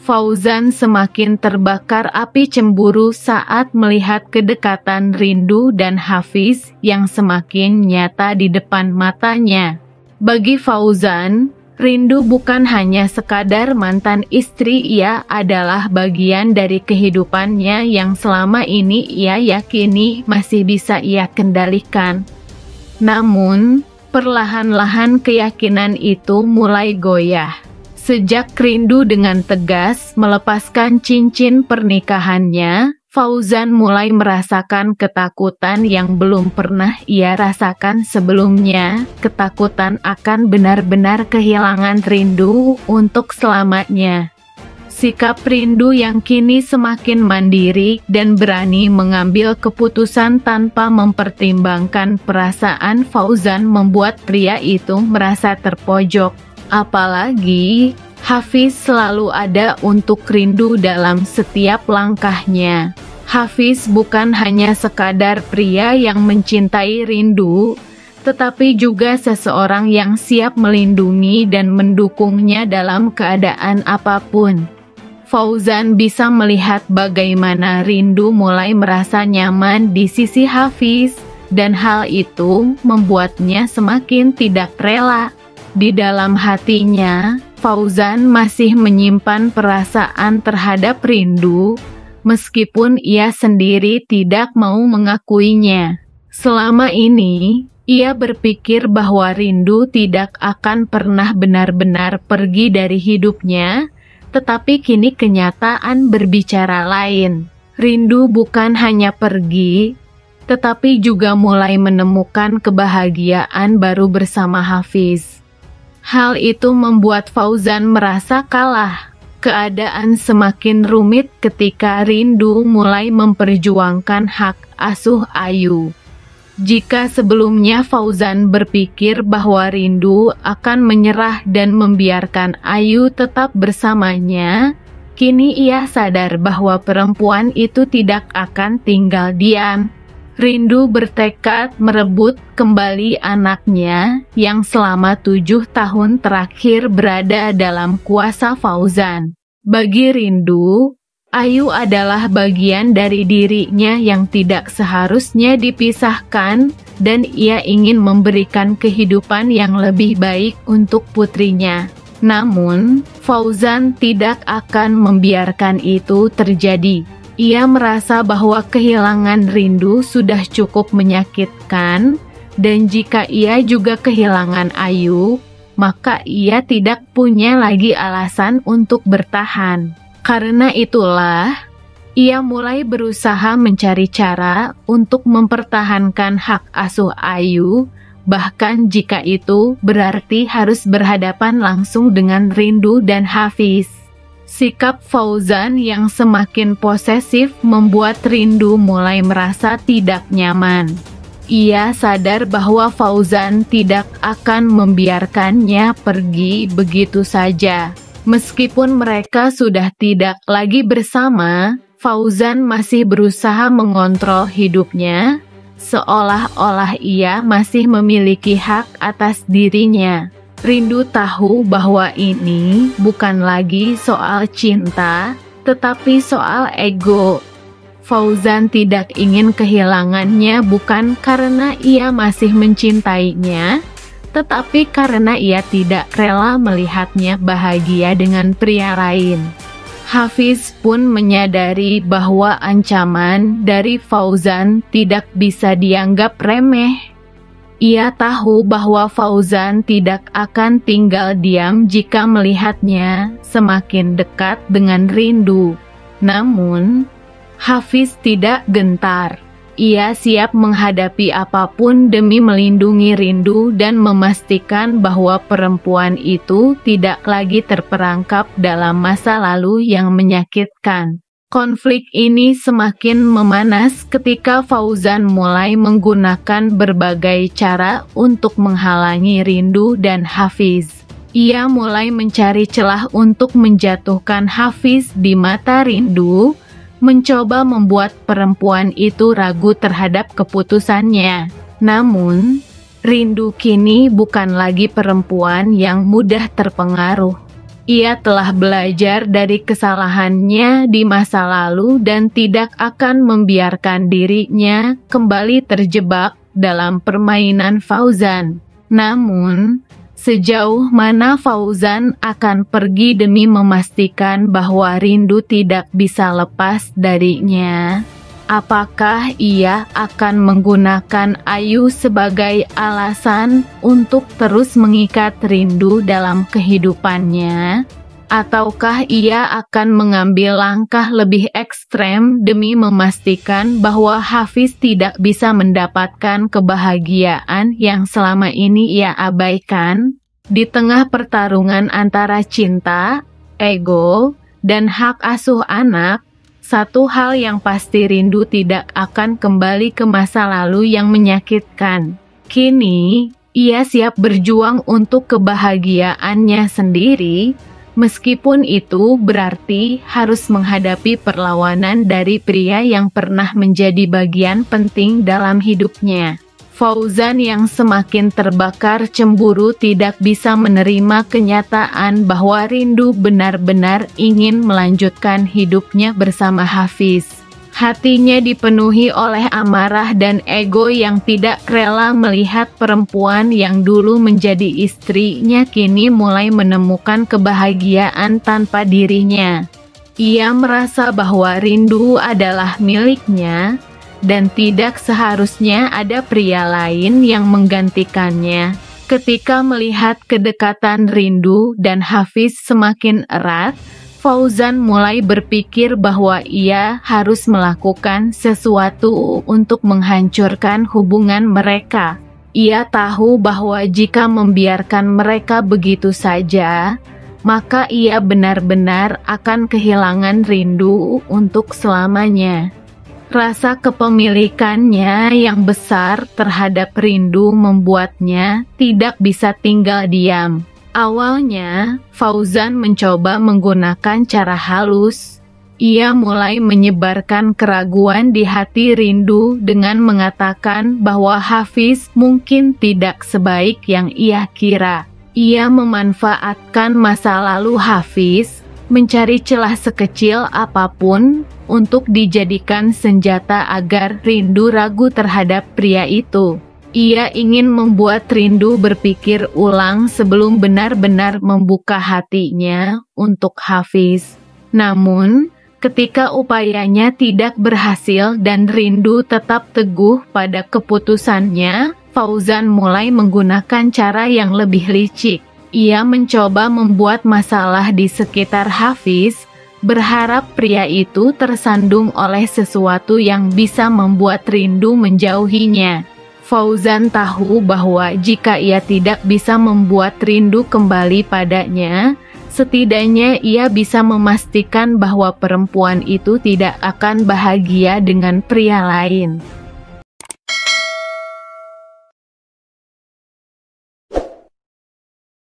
Fauzan semakin terbakar api cemburu saat melihat kedekatan Rindu dan Hafiz yang semakin nyata di depan matanya. Bagi Fauzan, Rindu bukan hanya sekadar mantan istri, ia adalah bagian dari kehidupannya yang selama ini ia yakini masih bisa ia kendalikan. Namun, perlahan-lahan keyakinan itu mulai goyah. Sejak Rindu dengan tegas melepaskan cincin pernikahannya, Fauzan mulai merasakan ketakutan yang belum pernah ia rasakan sebelumnya, ketakutan akan benar-benar kehilangan Rindu untuk selamanya. Sikap Rindu yang kini semakin mandiri dan berani mengambil keputusan tanpa mempertimbangkan perasaan Fauzan membuat pria itu merasa terpojok. Apalagi, Hafiz selalu ada untuk Rindu dalam setiap langkahnya. Hafiz bukan hanya sekadar pria yang mencintai Rindu, tetapi juga seseorang yang siap melindungi dan mendukungnya dalam keadaan apapun. Fauzan bisa melihat bagaimana Rindu mulai merasa nyaman di sisi Hafiz, dan hal itu membuatnya semakin tidak rela. Di dalam hatinya, Fauzan masih menyimpan perasaan terhadap Rindu, meskipun ia sendiri tidak mau mengakuinya. Selama ini, ia berpikir bahwa Rindu tidak akan pernah benar-benar pergi dari hidupnya, tetapi kini kenyataan berbicara lain. Rindu bukan hanya pergi, tetapi juga mulai menemukan kebahagiaan baru bersama Hafiz. Hal itu membuat Fauzan merasa kalah. Keadaan semakin rumit ketika Rindu mulai memperjuangkan hak asuh Ayu. Jika sebelumnya Fauzan berpikir bahwa Rindu akan menyerah dan membiarkan Ayu tetap bersamanya, kini ia sadar bahwa perempuan itu tidak akan tinggal diam. Rindu bertekad merebut kembali anaknya yang selama 7 tahun terakhir berada dalam kuasa Fauzan. Bagi Rindu, Ayu adalah bagian dari dirinya yang tidak seharusnya dipisahkan, dan ia ingin memberikan kehidupan yang lebih baik untuk putrinya. Namun, Fauzan tidak akan membiarkan itu terjadi. Ia merasa bahwa kehilangan Rindu sudah cukup menyakitkan, dan jika ia juga kehilangan Ayu, maka ia tidak punya lagi alasan untuk bertahan. Karena itulah, ia mulai berusaha mencari cara untuk mempertahankan hak asuh Ayu, bahkan jika itu berarti harus berhadapan langsung dengan Rindu dan Hafiz. Sikap Fauzan yang semakin posesif membuat Rindu mulai merasa tidak nyaman. Ia sadar bahwa Fauzan tidak akan membiarkannya pergi begitu saja. Meskipun mereka sudah tidak lagi bersama, Fauzan masih berusaha mengontrol hidupnya, seolah-olah ia masih memiliki hak atas dirinya. Rindu tahu bahwa ini bukan lagi soal cinta, tetapi soal ego. Fauzan tidak ingin kehilangannya bukan karena ia masih mencintainya, tetapi karena ia tidak rela melihatnya bahagia dengan pria lain. Hafiz pun menyadari bahwa ancaman dari Fauzan tidak bisa dianggap remeh. Ia tahu bahwa Fauzan tidak akan tinggal diam jika melihatnya semakin dekat dengan Rindu. Namun, Hafiz tidak gentar. Ia siap menghadapi apapun demi melindungi Rindu dan memastikan bahwa perempuan itu tidak lagi terperangkap dalam masa lalu yang menyakitkan. Konflik ini semakin memanas ketika Fauzan mulai menggunakan berbagai cara untuk menghalangi Rindu dan Hafiz. Ia mulai mencari celah untuk menjatuhkan Hafiz di mata Rindu, mencoba membuat perempuan itu ragu terhadap keputusannya. Namun, Rindu kini bukan lagi perempuan yang mudah terpengaruh. Ia telah belajar dari kesalahannya di masa lalu dan tidak akan membiarkan dirinya kembali terjebak dalam permainan Fauzan. Namun, sejauh mana Fauzan akan pergi demi memastikan bahwa rindu tidak bisa lepas darinya? Apakah ia akan menggunakan Ayu sebagai alasan untuk terus mengikat rindu dalam kehidupannya? Ataukah ia akan mengambil langkah lebih ekstrem demi memastikan bahwa Hafiz tidak bisa mendapatkan kebahagiaan yang selama ini ia abaikan? Di tengah pertarungan antara cinta, ego, dan hak asuh anak, satu hal yang pasti, rindu tidak akan kembali ke masa lalu yang menyakitkan. Kini, ia siap berjuang untuk kebahagiaannya sendiri, meskipun itu berarti harus menghadapi perlawanan dari pria yang pernah menjadi bagian penting dalam hidupnya. Fauzan yang semakin terbakar cemburu tidak bisa menerima kenyataan bahwa rindu benar-benar ingin melanjutkan hidupnya bersama Hafiz. Hatinya dipenuhi oleh amarah dan ego yang tidak rela melihat perempuan yang dulu menjadi istrinya kini mulai menemukan kebahagiaan tanpa dirinya. Ia merasa bahwa rindu adalah miliknya, dan tidak seharusnya ada pria lain yang menggantikannya. Ketika melihat kedekatan Rindu dan Hafiz semakin erat, Fauzan mulai berpikir bahwa ia harus melakukan sesuatu untuk menghancurkan hubungan mereka. Ia tahu bahwa jika membiarkan mereka begitu saja, maka ia benar-benar akan kehilangan Rindu untuk selamanya. Rasa kepemilikannya yang besar terhadap Rindu membuatnya tidak bisa tinggal diam. Awalnya, Fauzan mencoba menggunakan cara halus. Ia mulai menyebarkan keraguan di hati Rindu dengan mengatakan bahwa Hafiz mungkin tidak sebaik yang ia kira. Ia memanfaatkan masa lalu Hafiz, mencari celah sekecil apapun untuk dijadikan senjata agar Rindu ragu terhadap pria itu. Ia ingin membuat Rindu berpikir ulang sebelum benar-benar membuka hatinya untuk Hafiz. Namun, ketika upayanya tidak berhasil dan Rindu tetap teguh pada keputusannya, Fauzan mulai menggunakan cara yang lebih licik. Ia mencoba membuat masalah di sekitar Hafiz, berharap pria itu tersandung oleh sesuatu yang bisa membuat Rindu menjauhinya. Fauzan tahu bahwa jika ia tidak bisa membuat Rindu kembali padanya, setidaknya ia bisa memastikan bahwa perempuan itu tidak akan bahagia dengan pria lain.